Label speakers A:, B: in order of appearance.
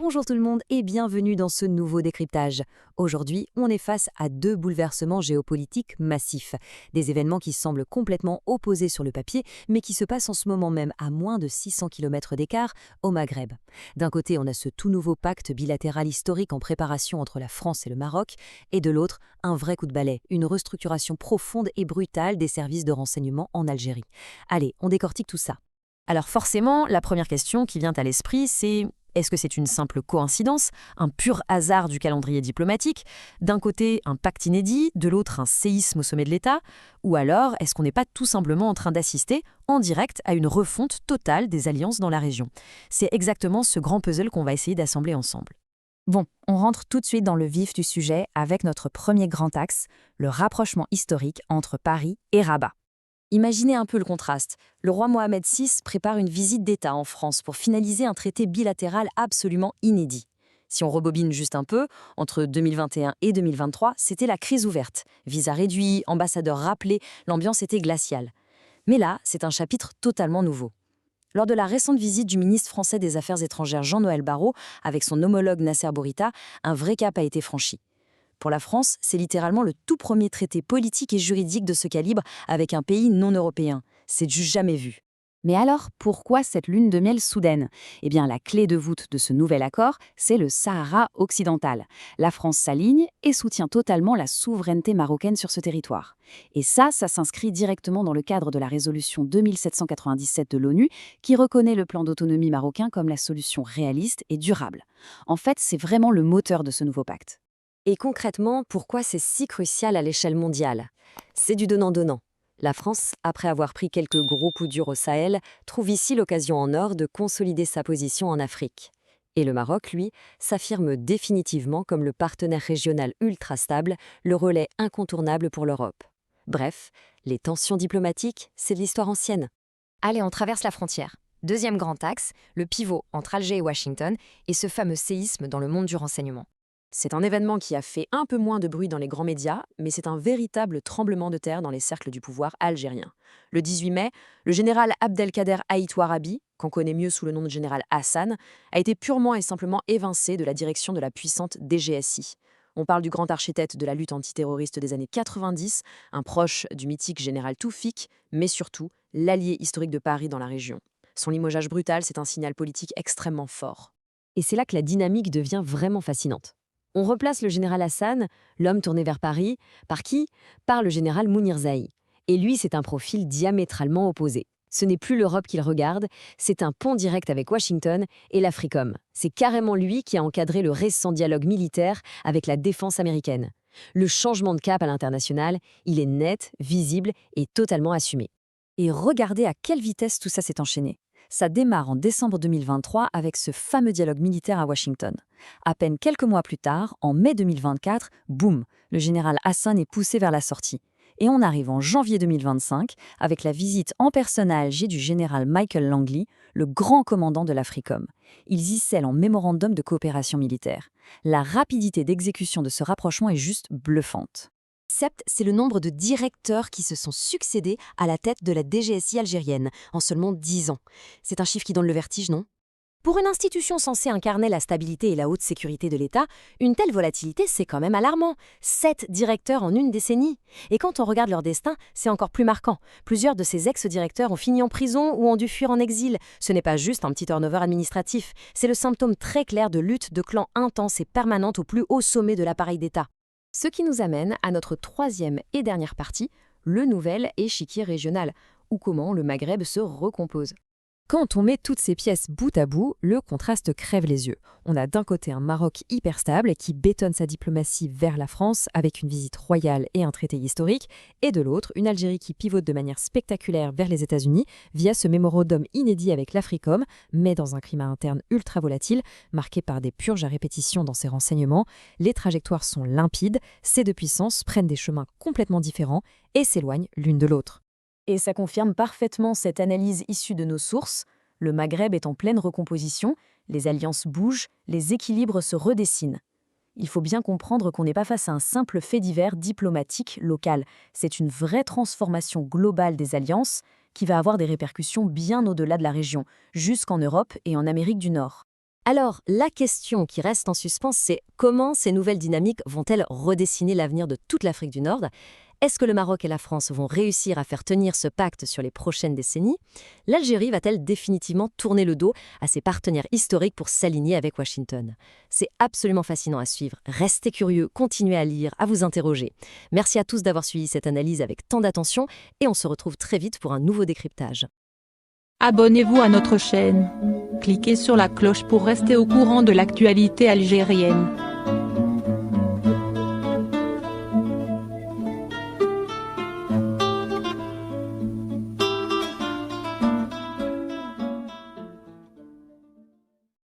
A: Bonjour tout le monde et bienvenue dans ce nouveau décryptage. Aujourd'hui, on est face à deux bouleversements géopolitiques massifs. Des événements qui semblent complètement opposés sur le papier, mais qui se passent en ce moment même à moins de 600 km d'écart au Maghreb. D'un côté, on a ce tout nouveau pacte bilatéral historique en préparation entre la France et le Maroc, et de l'autre, un vrai coup de balai, une restructuration profonde et brutale des services de renseignement en Algérie. Allez, on décortique tout ça. Alors forcément, la première question qui vient à l'esprit, c'est: est-ce que c'est une simple coïncidence, un pur hasard du calendrier diplomatique? D'un côté, un pacte inédit, de l'autre, un séisme au sommet de l'État? Ou alors, est-ce qu'on n'est pas tout simplement en train d'assister, en direct, à une refonte totale des alliances dans la région? C'est exactement ce grand puzzle qu'on va essayer d'assembler ensemble.
B: Bon, on rentre tout de suite dans le vif du sujet avec notre premier grand axe, le rapprochement historique entre Paris et Rabat. Imaginez un peu le contraste. Le roi Mohamed VI prépare une visite d'État en France pour finaliser un traité bilatéral absolument inédit. Si on rebobine juste un peu, entre 2021 et 2023, c'était la crise ouverte. Visa réduit, ambassadeurs rappelés, l'ambiance était glaciale. Mais là, c'est un chapitre totalement nouveau. Lors de la récente visite du ministre français des Affaires étrangères Jean-Noël Barrot avec son homologue Nasser Bourita, un vrai cap a été franchi. Pour la France, c'est littéralement le tout premier traité politique et juridique de ce calibre avec un pays non européen. C'est du jamais vu. Mais alors, pourquoi cette lune de miel soudaine? Eh bien, la clé de voûte de ce nouvel accord, c'est le Sahara occidental. La France s'aligne et soutient totalement la souveraineté marocaine sur ce territoire. Et ça s'inscrit directement dans le cadre de la résolution 2797 de l'ONU qui reconnaît le plan d'autonomie marocain comme la solution réaliste et durable. En fait, c'est vraiment le moteur de ce nouveau pacte.
A: Et concrètement, pourquoi c'est si crucial à l'échelle mondiale? C'est du donnant-donnant. La France, après avoir pris quelques gros coups durs au Sahel, trouve ici l'occasion en or de consolider sa position en Afrique. Et le Maroc, lui, s'affirme définitivement comme le partenaire régional ultra stable, le relais incontournable pour l'Europe. Bref, les tensions diplomatiques, c'est de l'histoire ancienne.
C: Allez, on traverse la frontière. Deuxième grand axe, le pivot entre Alger et Washington et ce fameux séisme dans le monde du renseignement.
D: C'est un événement qui a fait un peu moins de bruit dans les grands médias, mais c'est un véritable tremblement de terre dans les cercles du pouvoir algérien. Le 18 mai, le général Abdelkader Haït Ouarabi, qu'on connaît mieux sous le nom de général Hassan, a été purement et simplement évincé de la direction de la puissante DGSI. On parle du grand architecte de la lutte antiterroriste des années 90, un proche du mythique général Toufik, mais surtout l'allié historique de Paris dans la région. Son limogeage brutal, c'est un signal politique extrêmement fort.
A: Et c'est là que la dynamique devient vraiment fascinante. On replace le général Hassan, l'homme tourné vers Paris, par qui? Par le général Mounir Zahi. Et lui, c'est un profil diamétralement opposé. Ce n'est plus l'Europe qu'il regarde, c'est un pont direct avec Washington et l'Africom. C'est carrément lui qui a encadré le récent dialogue militaire avec la défense américaine. Le changement de cap à l'international, il est net, visible et totalement assumé.
B: Et regardez à quelle vitesse tout ça s'est enchaîné. Ça démarre en décembre 2023 avec ce fameux dialogue militaire à Washington. À peine quelques mois plus tard, en mai 2024, boum, le général Hassan est poussé vers la sortie. Et on arrive en janvier 2025 avec la visite en personne à Alger du général Michael Langley, le grand commandant de l'Africom. Ils y scellent en mémorandum de coopération militaire. La rapidité d'exécution de ce rapprochement est juste bluffante.
C: 7, c'est le nombre de directeurs qui se sont succédés à la tête de la DGSI algérienne en seulement 10 ans. C'est un chiffre qui donne le vertige, non? Pour une institution censée incarner la stabilité et la haute sécurité de l'État, une telle volatilité, c'est quand même alarmant. 7 directeurs en une décennie. Et quand on regarde leur destin, c'est encore plus marquant. Plusieurs de ces ex-directeurs ont fini en prison ou ont dû fuir en exil. Ce n'est pas juste un petit turnover administratif, c'est le symptôme très clair de lutte de clans intense et permanente au plus haut sommet de l'appareil d'État. Ce qui nous amène à notre troisième et dernière partie, le nouvel échiquier régional, ou comment le Maghreb se recompose.
A: Quand on met toutes ces pièces bout à bout, le contraste crève les yeux. On a d'un côté un Maroc hyper stable qui bétonne sa diplomatie vers la France avec une visite royale et un traité historique, et de l'autre, une Algérie qui pivote de manière spectaculaire vers les États-Unis via ce mémorandum inédit avec l'Africom, mais dans un climat interne ultra volatile, marqué par des purges à répétition dans ses renseignements. Les trajectoires sont limpides, ces deux puissances prennent des chemins complètement différents et s'éloignent l'une de l'autre.
B: Et ça confirme parfaitement cette analyse issue de nos sources. Le Maghreb est en pleine recomposition, les alliances bougent, les équilibres se redessinent. Il faut bien comprendre qu'on n'est pas face à un simple fait divers diplomatique local. C'est une vraie transformation globale des alliances qui va avoir des répercussions bien au-delà de la région, jusqu'en Europe et en Amérique du Nord.
C: Alors, la question qui reste en suspens, c'est comment ces nouvelles dynamiques vont-elles redessiner l'avenir de toute l'Afrique du Nord ? Est-ce que le Maroc et la France vont réussir à faire tenir ce pacte sur les prochaines décennies ? L'Algérie va-t-elle définitivement tourner le dos à ses partenaires historiques pour s'aligner avec Washington ? C'est absolument fascinant à suivre. Restez curieux, continuez à lire, à vous interroger. Merci à tous d'avoir suivi cette analyse avec tant d'attention et on se retrouve très vite pour un nouveau décryptage.
E: Abonnez-vous à notre chaîne. Cliquez sur la cloche pour rester au courant de l'actualité algérienne.